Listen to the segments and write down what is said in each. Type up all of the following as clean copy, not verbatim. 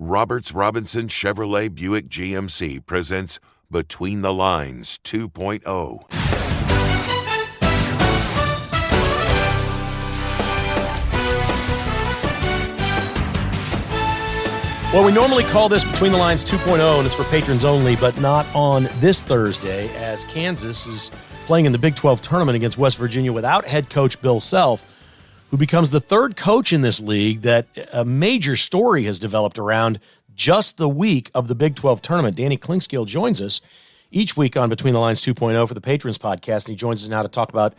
Roberts Robinson Chevrolet Buick GMC presents Between the Lines 2.0. Well, we normally call this Between the Lines 2.0, and it's for patrons only, but not on this Thursday, as Kansas is playing in the Big 12 tournament against West Virginia without head coach Bill Self, who becomes the third coach in this league that a major story has developed around just the week of the Big 12 tournament. Danny Klingskill joins us each week on Between the Lines 2.0 for the Patrons podcast, and he joins us now to talk about,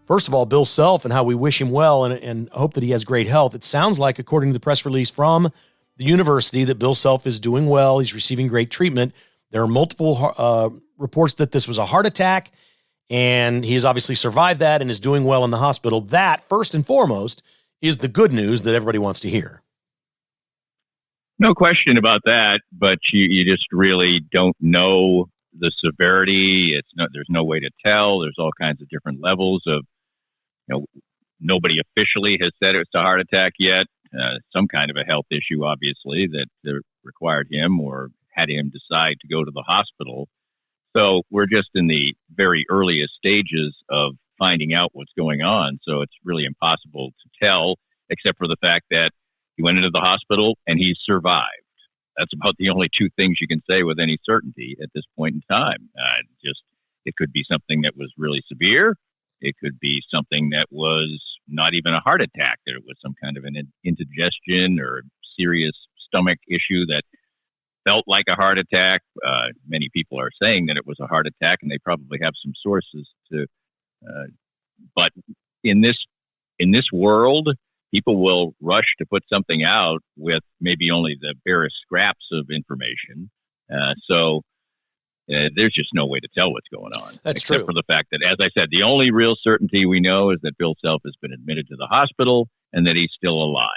first of all, Bill Self and how we wish him well and hope that he has great health. It sounds like, according to the press release from the university, that Bill Self is doing well. He's receiving great treatment. There are multiple reports that this was a heart attack, and he has obviously survived that and is doing well in the hospital. That, first and foremost, is the good news that everybody wants to hear. No question about that, but you just really don't know the severity. There's no way to tell. There's all kinds of different levels of, nobody officially has said it's a heart attack yet. Some kind of a health issue, obviously, that required him or had him decide to go to the hospital. So we're just in the very earliest stages of finding out what's going on. So it's really impossible to tell, except for the fact that he went into the hospital and he survived. That's about the only two things you can say with any certainty at this point in time. It could be something that was really severe. It could be something that was not even a heart attack, that it was some kind of an indigestion or serious stomach issue that felt like a heart attack. Many people are saying that it was a heart attack, and they probably have some sources to. But in this world, people will rush to put something out with maybe only the barest scraps of information. There's just no way to tell what's going on. That's except true. For the fact that, as I said, the only real certainty we know is that Bill Self has been admitted to the hospital and that he's still alive.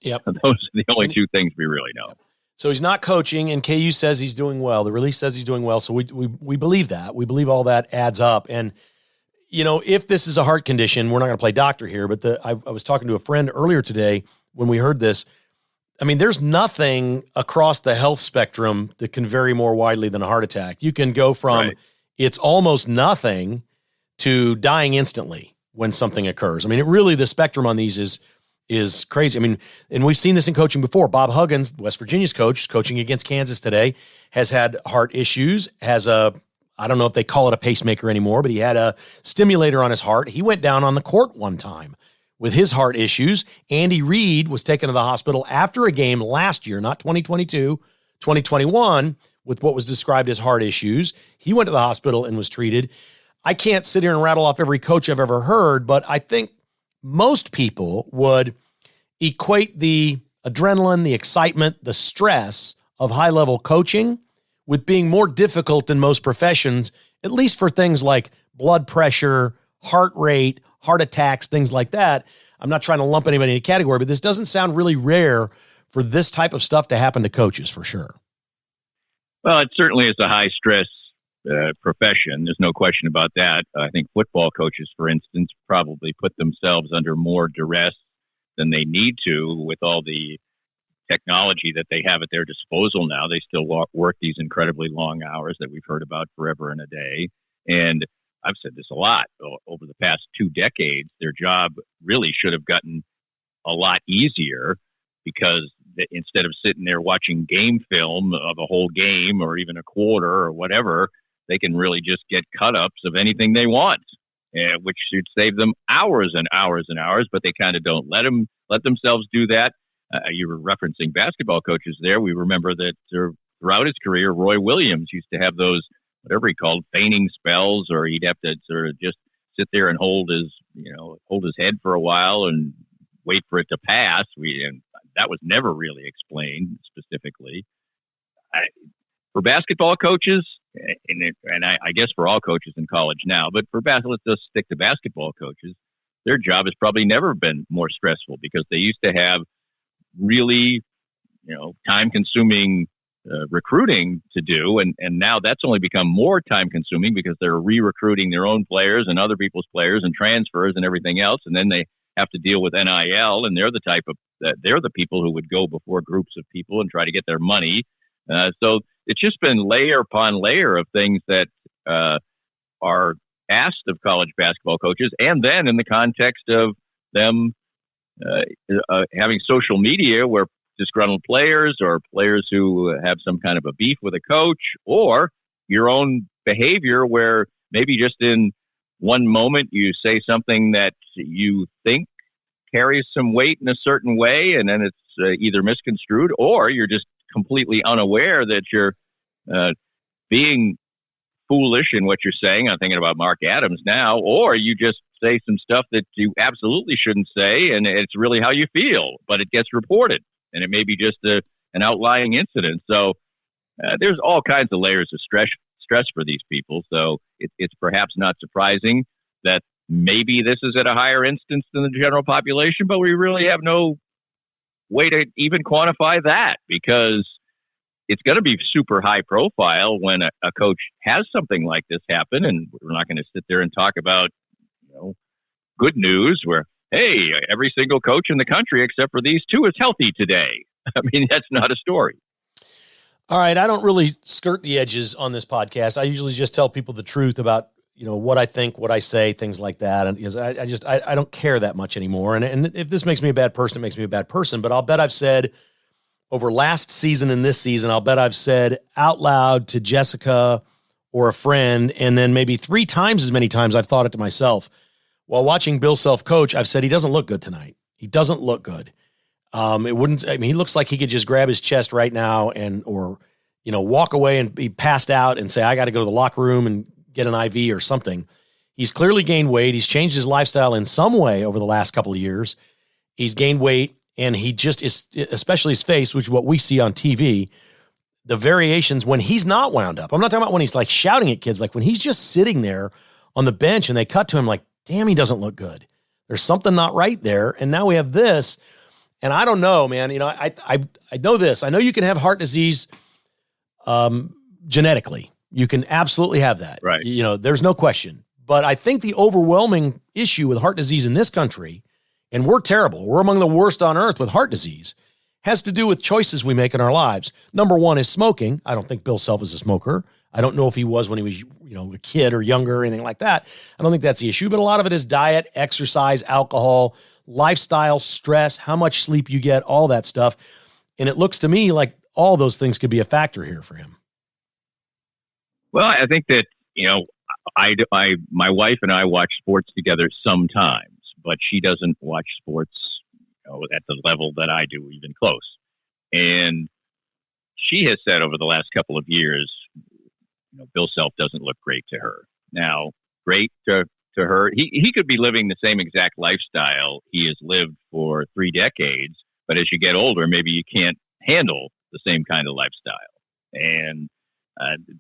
Yep. Those are the only two things we really know. So he's not coaching, and KU says he's doing well. The release says he's doing well, so we believe that. We believe all that adds up. And, if this is a heart condition, we're not going to play doctor here, but I was talking to a friend earlier today when we heard this. I mean, there's nothing across the health spectrum that can vary more widely than a heart attack. You can go from It's almost nothing to dying instantly when something occurs. I mean, the spectrum on these is crazy. I mean, and we've seen this in coaching before. Bob Huggins, West Virginia's coach, coaching against Kansas today, has had heart issues, I don't know if they call it a pacemaker anymore, but he had a stimulator on his heart. He went down on the court one time with his heart issues. Andy Reid was taken to the hospital after a game last year, not 2022, 2021, with what was described as heart issues. He went to the hospital and was treated. I can't sit here and rattle off every coach I've ever heard, but I think most people would equate the adrenaline, the excitement, the stress of high-level coaching with being more difficult than most professions, at least for things like blood pressure, heart rate, heart attacks, things like that. I'm not trying to lump anybody in a category, but this doesn't sound really rare for this type of stuff to happen to coaches, for sure. Well, it certainly is a high-stress profession. There's no question about that. I think football coaches, for instance, probably put themselves under more duress than they need to with all the technology that they have at their disposal now. They still work these incredibly long hours that we've heard about forever and a day. And I've said this a lot. Over the past 2 decades, their job really should have gotten a lot easier, because instead of sitting there watching game film of a whole game or even a quarter or whatever, they can really just get cut-ups of anything they want, which should save them hours and hours and hours, but they kind of don't let themselves do that. You were referencing basketball coaches there. We remember that throughout his career, Roy Williams used to have those, whatever he called, feigning spells, or he'd have to sort of just sit there and hold his head for a while and wait for it to pass. And that was never really explained specifically. For basketball coaches, and I guess for all coaches in college now, but let's just stick to basketball coaches, their job has probably never been more stressful, because they used to have really, time-consuming recruiting to do, and now that's only become more time-consuming because they're re-recruiting their own players and other people's players and transfers and everything else, and then they have to deal with NIL, and they're the people who would go before groups of people and try to get their money. So it's just been layer upon layer of things that are asked of college basketball coaches, and then in the context of them having social media where disgruntled players or players who have some kind of a beef with a coach, or your own behavior where maybe just in one moment you say something that you think carries some weight in a certain way, and then it's either misconstrued, or you're just completely unaware that you're being foolish in what you're saying. I'm thinking about Mark Adams now. Or you just say some stuff that you absolutely shouldn't say, and it's really how you feel, but it gets reported, and it may be just an outlying incident. So there's all kinds of layers of stress for these people. So it's perhaps not surprising that maybe this is at a higher instance than the general population, but we really have no way to even quantify that, because it's going to be super high profile when a coach has something like this happen. And we're not going to sit there and talk about, good news where, hey, every single coach in the country except for these two is healthy today. I mean, that's not a story. All right. I don't really skirt the edges on this podcast. I usually just tell people the truth about, what I think, what I say, things like that. And because I don't care that much anymore. And if this makes me a bad person, it makes me a bad person. But I'll bet I've said over last season and this season, I'll bet I've said out loud to Jessica or a friend, and then maybe 3 times as many times I've thought it to myself. While watching Bill Self coach, I've said he doesn't look good tonight. He doesn't look good. He looks like he could just grab his chest right now or walk away and be passed out and say, I got to go to the locker room and get an IV or something. He's clearly gained weight. He's changed his lifestyle in some way over the last couple of years. He's gained weight, and he just is, especially his face, which is what we see on TV, the variations when he's not wound up. I'm not talking about when he's like shouting at kids, like when he's just sitting there on the bench and they cut to him like, damn, he doesn't look good. There's something not right there. And now we have this. And I don't know, man. I know this. I know you can have heart disease genetically. You can absolutely have that. Right. There's no question. But I think the overwhelming issue with heart disease in this country, and we're terrible, we're among the worst on earth with heart disease, has to do with choices we make in our lives. Number one is smoking. I don't think Bill Self is a smoker. I don't know if he was when he was, a kid or younger or anything like that. I don't think that's the issue, but a lot of it is diet, exercise, alcohol, lifestyle, stress, how much sleep you get, all that stuff. And it looks to me like all those things could be a factor here for him. Well, I think that, my wife and I watch sports together sometimes, but she doesn't watch sports at the level that I do, even close. And she has said over the last couple of years, Bill Self doesn't look great to her. Now, great to her. He could be living the same exact lifestyle he has lived for 3 decades, but as you get older, maybe you can't handle the same kind of lifestyle. And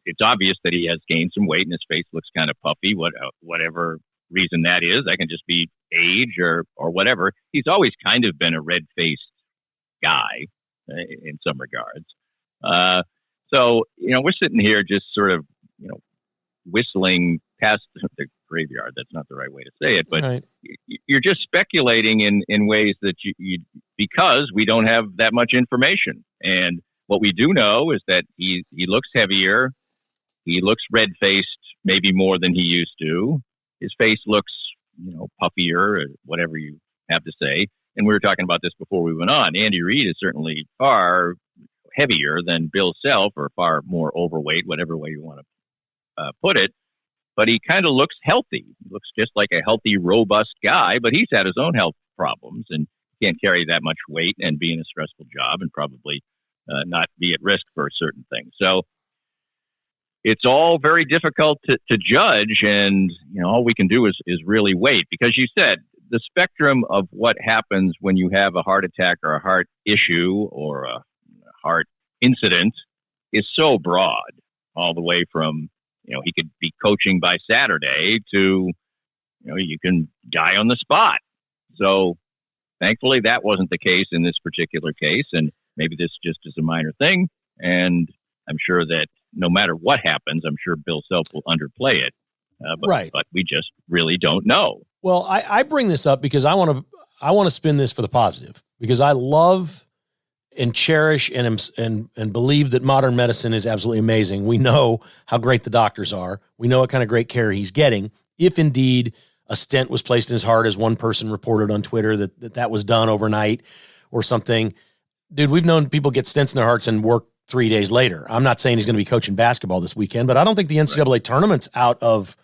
it's obvious that he has gained some weight and his face looks kind of puffy, whatever reason that is. That can just be age or whatever. He's always kind of been a red-faced guy in some regards. So, we're sitting here just sort of, whistling past the graveyard. That's not the right way to say it, but right. You're just speculating in ways that you because we don't have that much information. And what we do know is that he looks heavier. He looks red-faced, maybe more than he used to. His face looks, puffier, or whatever you have to say. And we were talking about this before we went on. Andy Reid is certainly far heavier than Bill Self, or far more overweight, whatever way you want to put it. But he kind of looks healthy. He looks just like a healthy, robust guy, but he's had his own health problems and can't carry that much weight and be in a stressful job and probably not be at risk for certain things. So it's all very difficult to judge, and all we can do is really wait, because you said the spectrum of what happens when you have a heart attack or a heart issue or a heart incident is so broad, all the way from he could be coaching by Saturday to you can die on the spot. So thankfully that wasn't the case in this particular case, and maybe this just is a minor thing, and I'm sure that no matter what happens, I'm sure Bill Self will underplay it. Right. But we just really don't know. Well, I bring this up because I want I want to spin this for the positive because I love and cherish and believe that modern medicine is absolutely amazing. We know how great the doctors are. We know what kind of great care he's getting. If indeed a stent was placed in his heart, as one person reported on Twitter that was done overnight or something. Dude, we've known people get stents in their hearts and work 3 days later. I'm not saying he's going to be coaching basketball this weekend, but I don't think the NCAA tournament's out of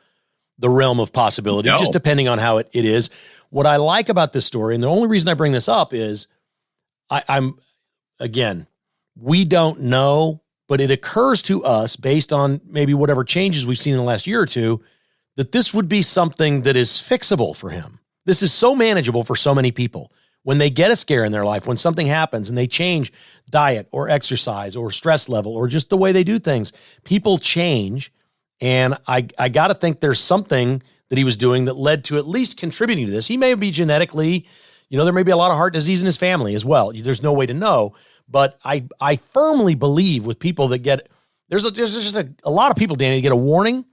the realm of possibility, just depending on how it is. What I like about this story, and the only reason I bring this up is again, we don't know, but it occurs to us based on maybe whatever changes we've seen in the last year or two, that this would be something that is fixable for him. This is so manageable for so many people. When they get a scare in their life, when something happens and they change diet or exercise or stress level or just the way they do things, people change. And I got to think there's something that he was doing that led to at least contributing to this. He may be genetically, there may be a lot of heart disease in his family as well. There's no way to know. But I firmly believe with people that get, there's just a lot of people, Danny, that get a warning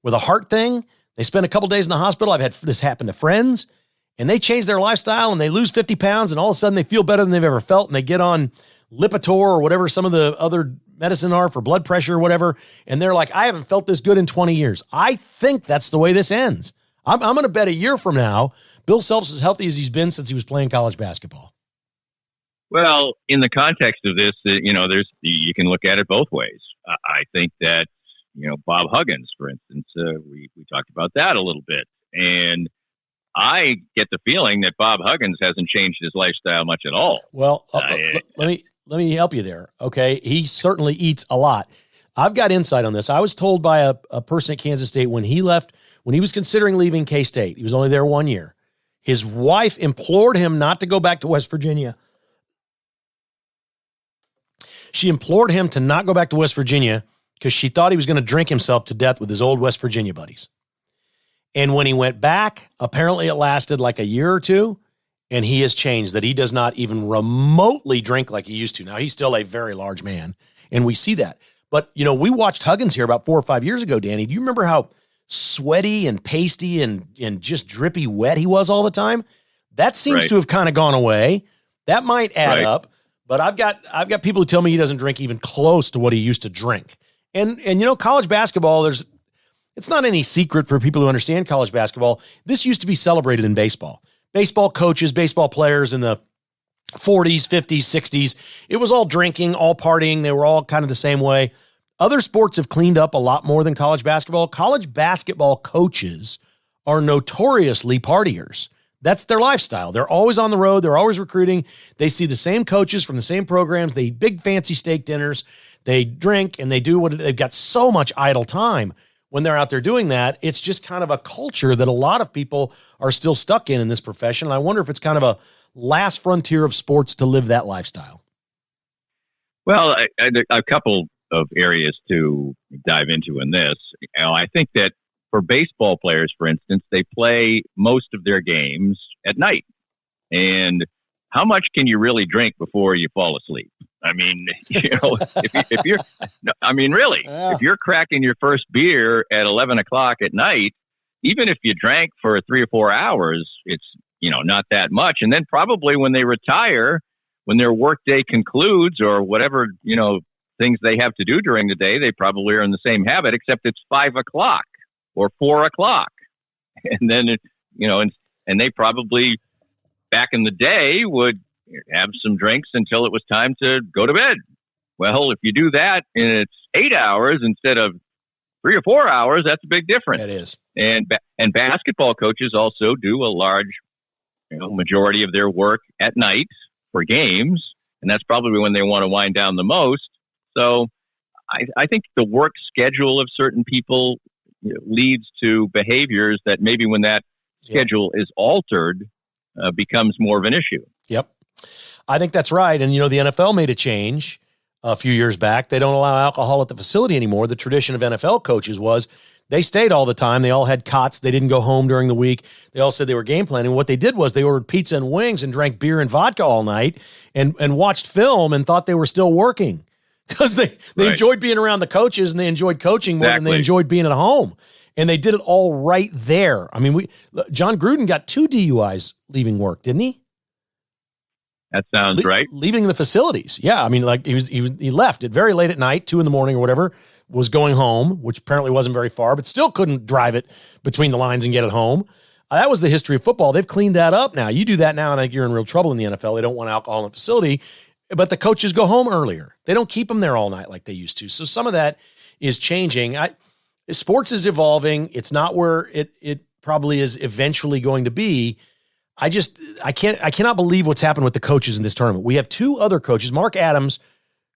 with a heart thing. They spend a couple days in the hospital. I've had this happen to friends, and they change their lifestyle and they lose 50 pounds, and all of a sudden they feel better than they've ever felt, and they get on Lipitor or whatever some of the other medicine are for blood pressure or whatever, and they're like, I haven't felt this good in 20 years. I think that's the way this ends. I'm going to bet a year from now, Bill Self's as healthy as he's been since he was playing college basketball. Well, in the context of this, you can look at it both ways. I think that, Bob Huggins, for instance, we talked about that a little bit. And I get the feeling that Bob Huggins hasn't changed his lifestyle much at all. Well, let me help you there. Okay. He certainly eats a lot. I've got insight on this. I was told by a person at Kansas State when he was considering leaving K-State, he was only there 1 year. His wife implored him not to go back to West Virginia. She implored him to not go back to West Virginia because she thought he was going to drink himself to death with his old West Virginia buddies. And when he went back, apparently it lasted like a year or two, and he has changed, that he does not even remotely drink like he used to. Now, he's still a very large man, and we see that. But, we watched Huggins here about 4 or 5 years ago, Danny. Do you remember how sweaty and pasty and just drippy wet he was all the time? That seems to have kind of gone away. That might add up. But I've got people who tell me he doesn't drink even close to what he used to drink. And college basketball, it's not any secret for people who understand college basketball. This used to be celebrated in baseball. Baseball coaches, baseball players in the 40s, 50s, 60s, it was all drinking, all partying. They were all kind of the same way. Other sports have cleaned up a lot more than college basketball. College basketball coaches are notoriously partiers. That's their lifestyle. They're always on the road. They're always recruiting. They see the same coaches from the same programs. They eat big fancy steak dinners. They drink and they do they've got so much idle time when they're out there doing that. It's just kind of a culture that a lot of people are still stuck in this profession. And I wonder if it's kind of a last frontier of sports to live that lifestyle. Well, a couple of areas to dive into in this. I think that for baseball players, for instance, they play most of their games at night. And how much can you really drink before you fall asleep? I mean, if you're cracking your first beer at 11 o'clock at night, even if you drank for 3 or 4 hours, it's, not that much. And then probably when they retire, when their workday concludes or whatever, things they have to do during the day, they probably are in the same habit, except it's 5 o'clock. Or 4 o'clock. And then, and they probably back in the day would have some drinks until it was time to go to bed. Well, if you do that and it's 8 hours instead of 3 or 4 hours, that's a big difference. That is. And basketball coaches also do a large, majority of their work at night for games. And that's probably when they want to wind down the most. So I think the work schedule of certain people leads to behaviors that maybe when that schedule is altered becomes more of an issue. Yep. I think that's right. And, the NFL made a change a few years back. They don't allow alcohol at the facility anymore. The tradition of NFL coaches was they stayed all the time. They all had cots. They didn't go home during the week. They all said they were game planning. What they did was they ordered pizza and wings and drank beer and vodka all night and watched film and thought they were still working. Because they enjoyed being around the coaches and they enjoyed coaching more than they enjoyed being at home. And they did it all right there. I mean, John Gruden got 2 DUIs leaving work, didn't he? That sounds right. Leaving the facilities. Yeah. I mean, like he left it very late at night, 2 a.m. or whatever, was going home, which apparently wasn't very far, but still couldn't drive it between the lines and get it home. That was the history of football. They've cleaned that up now. You do that now, and I think you're in real trouble in the NFL. They don't want alcohol in the facility, but the coaches go home earlier. They don't keep them there all night like they used to. So some of that is changing. Sports is evolving. It's not where it probably is eventually going to be. I cannot believe what's happened with the coaches in this tournament. We have 2 other coaches. Mark Adams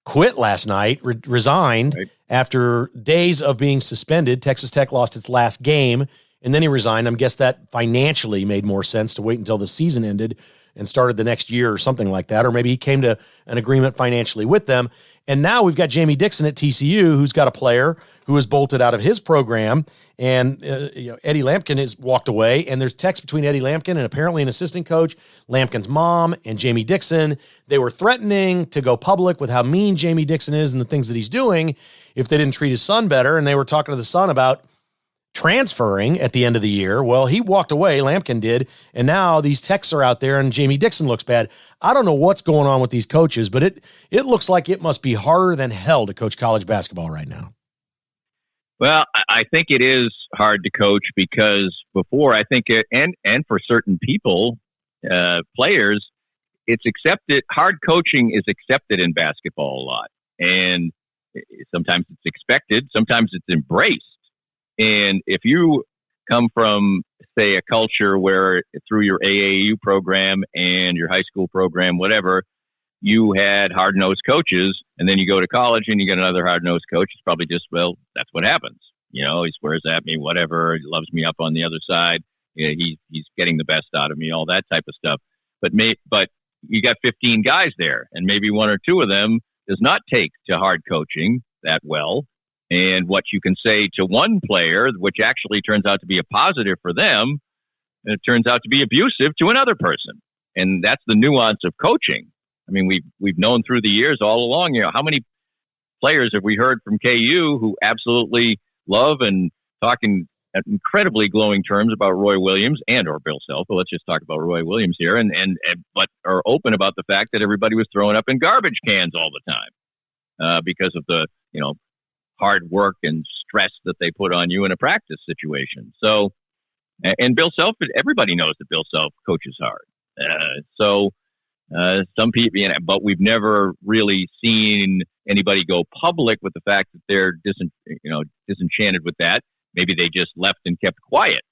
quit last night, resigned after days of being suspended. Texas Tech lost its last game, and then he resigned. I guess that financially made more sense to wait until the season ended and started the next year or something like that, or maybe he came to an agreement financially with them. And now we've got Jamie Dixon at TCU, who's got a player who has bolted out of his program, and Eddie Lampkin has walked away, and there's text between Eddie Lampkin and apparently an assistant coach, Lampkin's mom, and Jamie Dixon. They were threatening to go public with how mean Jamie Dixon is and the things that he's doing if they didn't treat his son better, and they were talking to the son about transferring at the end of the year. Well, he walked away, Lampkin did, and now these texts are out there and Jamie Dixon looks bad. I don't know what's going on with these coaches, but it looks like it must be harder than hell to coach college basketball right now. Well, I think it is hard to coach because before, I think and for certain people, players, it's accepted. Hard coaching is accepted in basketball a lot. And sometimes it's expected, sometimes it's embraced. And if you come from, say, a culture where through your AAU program and your high school program, whatever, you had hard-nosed coaches, and then you go to college and you get another hard-nosed coach, it's probably just, well, that's what happens. He swears at me, whatever. He loves me up on the other side. He's getting the best out of me, all that type of stuff. But you got 15 guys there, and maybe 1 or 2 of them does not take to hard coaching that well. And what you can say to one player, which actually turns out to be a positive for them, it turns out to be abusive to another person. And that's the nuance of coaching. I mean, we've known through the years all along, how many players have we heard from KU who absolutely love and talking at incredibly glowing terms about Roy Williams or Bill Self. But let's just talk about Roy Williams here, but are open about the fact that everybody was throwing up in garbage cans all the time because of the hard work and stress that they put on you in a practice situation. So, and Bill Self, everybody knows that Bill Self coaches hard. Some people, but we've never really seen anybody go public with the fact that they're disenchanted with that. Maybe they just left and kept quiet.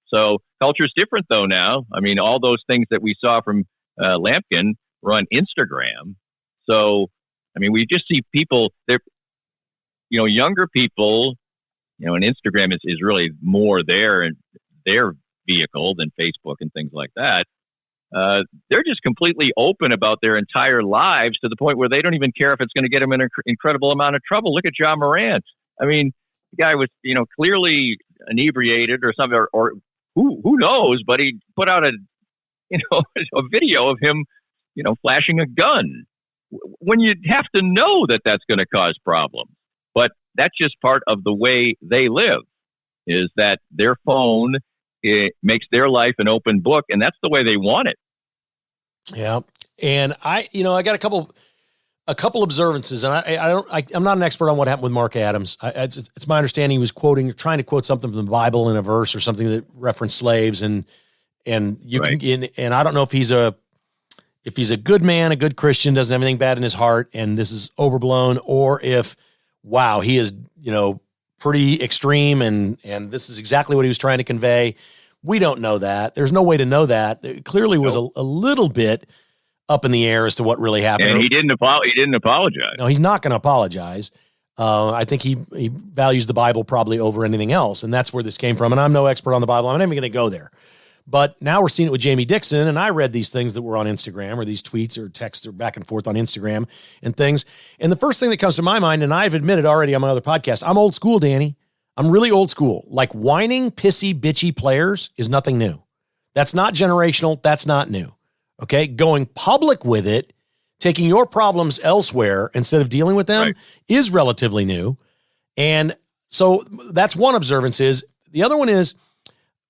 So culture's different though now. I mean, all those things that we saw from Lampkin were on Instagram. So, I mean, we just see people there. Younger people, and Instagram is really more their vehicle than Facebook and things like that. They're just completely open about their entire lives to the point where they don't even care if it's going to get them in an incredible amount of trouble. Look at Ja Morant. I mean, the guy was, clearly inebriated or something, or who knows, but he put out a video of him, flashing a gun when you have to know that that's going to cause problems. But that's just part of the way they live, is that their phone makes their life an open book, and that's the way they want it. Yeah. And I got a couple observances, and I'm not an expert on what happened with Mark Adams. It's my understanding he was trying to quote something from the Bible in a verse or something that referenced slaves, and you right. And I don't know if he's a good man, a good Christian, doesn't have anything bad in his heart, and this is overblown, or if wow, he is, pretty extreme and this is exactly what he was trying to convey. We don't know that. There's no way to know that. It clearly was a little bit up in the air as to what really happened. And he didn't apologize. No, he's not going to apologize. I think he values the Bible probably over anything else, and that's where this came from. And I'm no expert on the Bible. I'm not even going to go there. But now we're seeing it with Jamie Dixon, and I read these things that were on Instagram, or these tweets or texts or back and forth on Instagram and things. And the first thing that comes to my mind, and I've admitted already on my other podcast, I'm old school, Danny. I'm really old school. Like whining, pissy, bitchy players is nothing new. That's not generational. That's not new. Okay? Going public with it, taking your problems elsewhere instead of dealing with them is relatively new. And so that's one observance is. The other one is,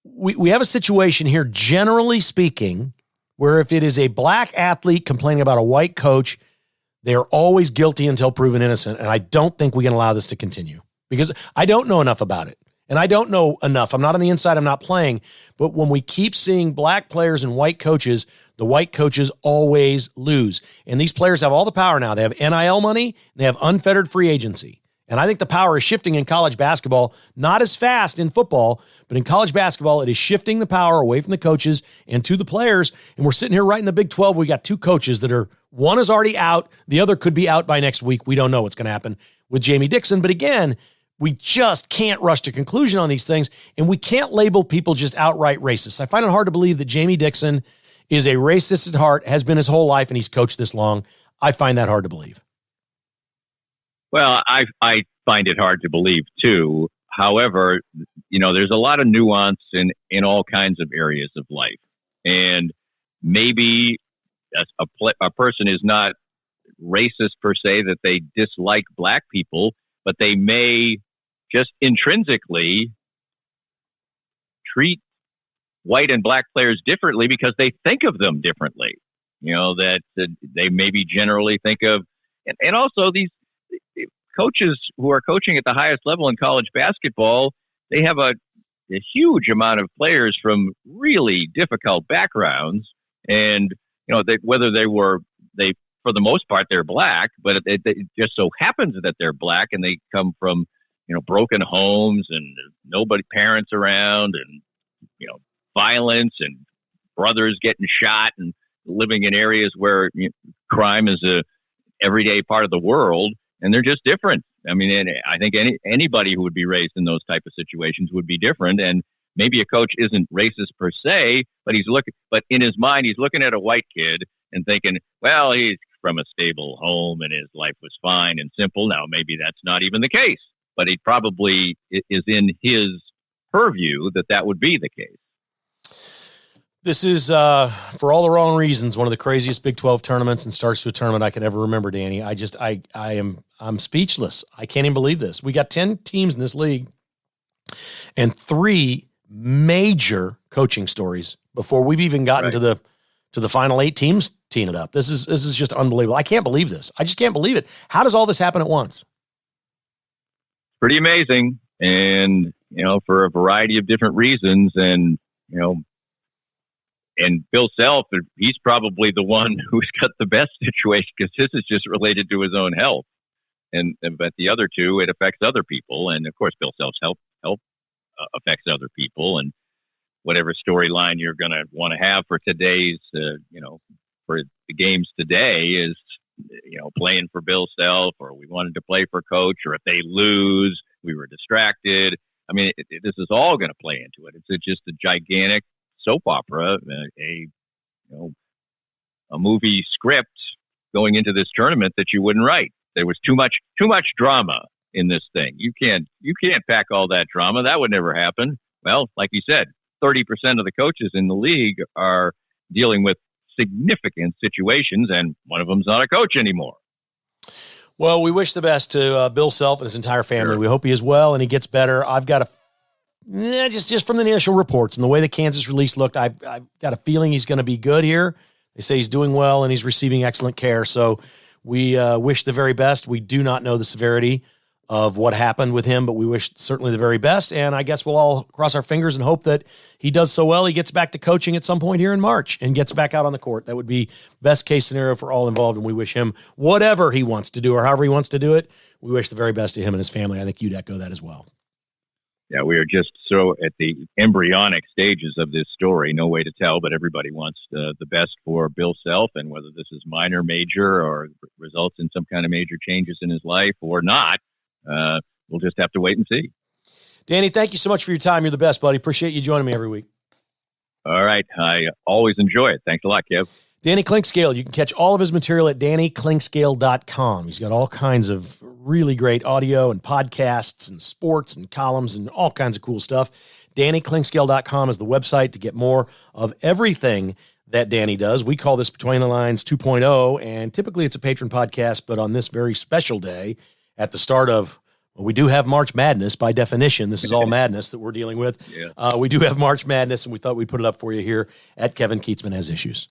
we have a situation here, generally speaking, where if it is a black athlete complaining about a white coach, they are always guilty until proven innocent. And I don't think we can allow this to continue because I don't know enough about it. And I don't know enough. I'm not on the inside. I'm not playing. But when we keep seeing black players and white coaches, the white coaches always lose. And these players have all the power now. They have NIL money. They have unfettered free agency. And I think the power is shifting in college basketball, not as fast in football, but in college basketball, it is shifting the power away from the coaches and to the players. And we're sitting here right in the Big 12. We got two coaches that are, one is already out. The other could be out by next week. We don't know what's going to happen with Jamie Dixon. But again, we just can't rush to conclusion on these things. And we can't label people just outright racist. I find it hard to believe that Jamie Dixon is a racist at heart, has been his whole life, and he's coached this long. I find that hard to believe. Well, I find it hard to believe, too. However, there's a lot of nuance in all kinds of areas of life. And maybe a person is not racist per se, that they dislike black people, but they may just intrinsically treat white and black players differently because they think of them differently. That they maybe generally think of, and also these coaches who are coaching at the highest level in college basketball, they have a huge amount of players from really difficult backgrounds. And, whether they for the most part, they're black, but it just so happens that they're black and they come from, broken homes and nobody, parents around and, violence and brothers getting shot and living in areas where crime is a everyday part of the world. And they're just different. I mean, I think anybody who would be raised in those type of situations would be different. And maybe a coach isn't racist per se, but but in his mind, he's looking at a white kid and thinking, well, he's from a stable home and his life was fine and simple. Now, maybe that's not even the case, but it probably is in his purview that would be the case. This is, for all the wrong reasons, one of the craziest Big 12 tournaments and starts to a tournament I can ever remember, Danny. I'm speechless. I can't even believe this. We got 10 teams in this league and 3 major coaching stories before we've even gotten to the final 8 teams teeing it up. This is just unbelievable. I can't believe this. I just can't believe it. How does all this happen at once? Pretty amazing. And, for a variety of different reasons. And, and Bill Self, he's probably the one who's got the best situation because this is just related to his own health. But the other two, it affects other people. And of course, Bill Self's health affects other people. And whatever storyline you're going to want to have for today's, for the games today is, playing for Bill Self, or we wanted to play for coach, or if they lose, we were distracted. I mean, this is all going to play into it. It's just a gigantic soap opera, a movie script going into this tournament that you wouldn't write. There was too much drama in this thing. You can't pack all that drama. That would never happen. Well, like you said, 30% of the coaches in the league are dealing with significant situations, and one of them's not a coach anymore. Well, we wish the best to Bill Self and his entire family. Sure. We hope he is well and he gets better. I've got just from the initial reports and the way the Kansas release looked, I've got a feeling he's going to be good here. They say he's doing well and he's receiving excellent care. So we wish the very best. We do not know the severity of what happened with him, but we wish certainly the very best. And I guess we'll all cross our fingers and hope that he does so well. He gets back to coaching at some point here in March and gets back out on the court. That would be best case scenario for all involved. And we wish him whatever he wants to do or however he wants to do it. We wish the very best to him and his family. I think you'd echo that as well. Yeah, we are just so at the embryonic stages of this story. No way to tell, but everybody wants the best for Bill Self, and whether this is minor, major, or results in some kind of major changes in his life or not, we'll just have to wait and see. Danny, thank you so much for your time. You're the best, buddy. Appreciate you joining me every week. All right. I always enjoy it. Thanks a lot, Kev. Danny Clinkscale. You can catch all of his material at DannyClinkscale.com. He's got all kinds of really great audio and podcasts and sports and columns and all kinds of cool stuff. DannyClinkscale.com is the website to get more of everything that Danny does. We call this Between the Lines 2.0, and typically it's a patron podcast, but on this very special day at the start of, well, we do have March Madness by definition. This is all madness that we're dealing with. Yeah. We do have March Madness, and we thought we'd put it up for you here at Kevin Kietzman Has Issues.